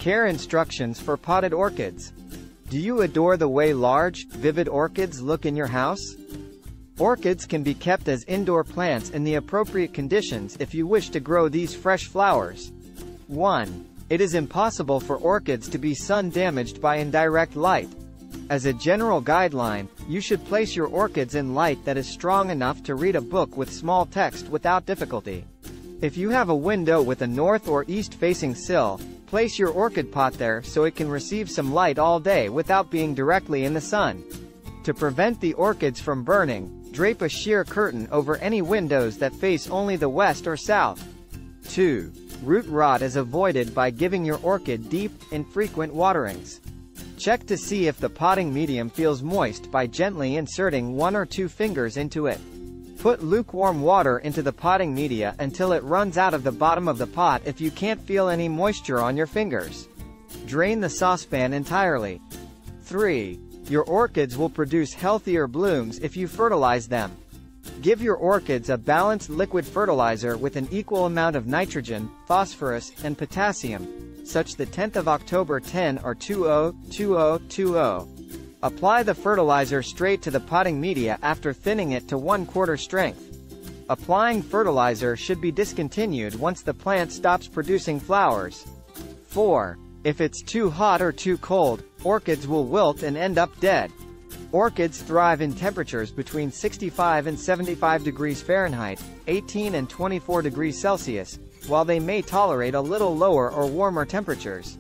Care instructions for potted orchids. Do you adore the way large, vivid orchids look in your house? Orchids can be kept as indoor plants in the appropriate conditions if you wish to grow these fresh flowers. 1. It is impossible for orchids to be sun-damaged by indirect light. As a general guideline, you should place your orchids in light that is strong enough to read a book with small text without difficulty. If you have a window with a north or east-facing sill, place your orchid pot there so it can receive some light all day without being directly in the sun. To prevent the orchids from burning, drape a sheer curtain over any windows that face only the west or south. 2. Root rot is avoided by giving your orchid deep, infrequent waterings. Check to see if the potting medium feels moist by gently inserting 1 or 2 fingers into it. Put lukewarm water into the potting media until it runs out of the bottom of the pot if you can't feel any moisture on your fingers. Drain the saucepan entirely. 3. Your orchids will produce healthier blooms if you fertilize them. Give your orchids a balanced liquid fertilizer with an equal amount of nitrogen, phosphorus, and potassium, such the 10th of October 10 or 20-20-20. Apply the fertilizer straight to the potting media after thinning it to 1/4 strength. Applying fertilizer should be discontinued once the plant stops producing flowers. 4. If it's too hot or too cold, orchids will wilt and end up dead. Orchids thrive in temperatures between 65 and 75 degrees Fahrenheit, 18 and 24 degrees Celsius, while they may tolerate a little lower or warmer temperatures.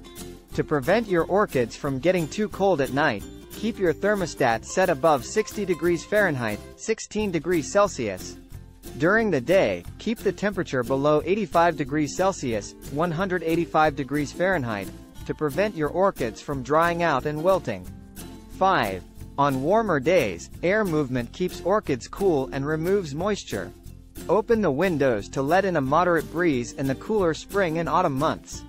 To prevent your orchids from getting too cold at night, keep your thermostat set above 60 degrees Fahrenheit, 16 degrees Celsius. During the day, keep the temperature below 85 degrees Celsius, 185 degrees Fahrenheit, to prevent your orchids from drying out and wilting. 5. On warmer days, air movement keeps orchids cool and removes moisture. Open the windows to let in a moderate breeze in the cooler spring and autumn months.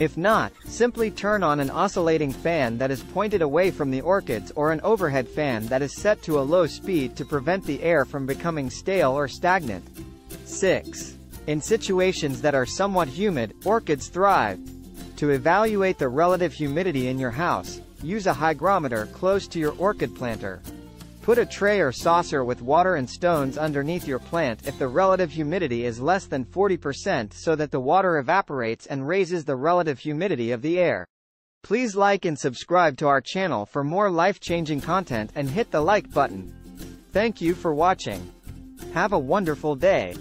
If not, simply turn on an oscillating fan that is pointed away from the orchids or an overhead fan that is set to a low speed to prevent the air from becoming stale or stagnant. 6. In situations that are somewhat humid, orchids thrive. To evaluate the relative humidity in your house, use a hygrometer close to your orchid planter. Put a tray or saucer with water and stones underneath your plant if the relative humidity is less than 40% so that the water evaporates and raises the relative humidity of the air. Please like and subscribe to our channel for more life-changing content and hit the like button. Thank you for watching. Have a wonderful day.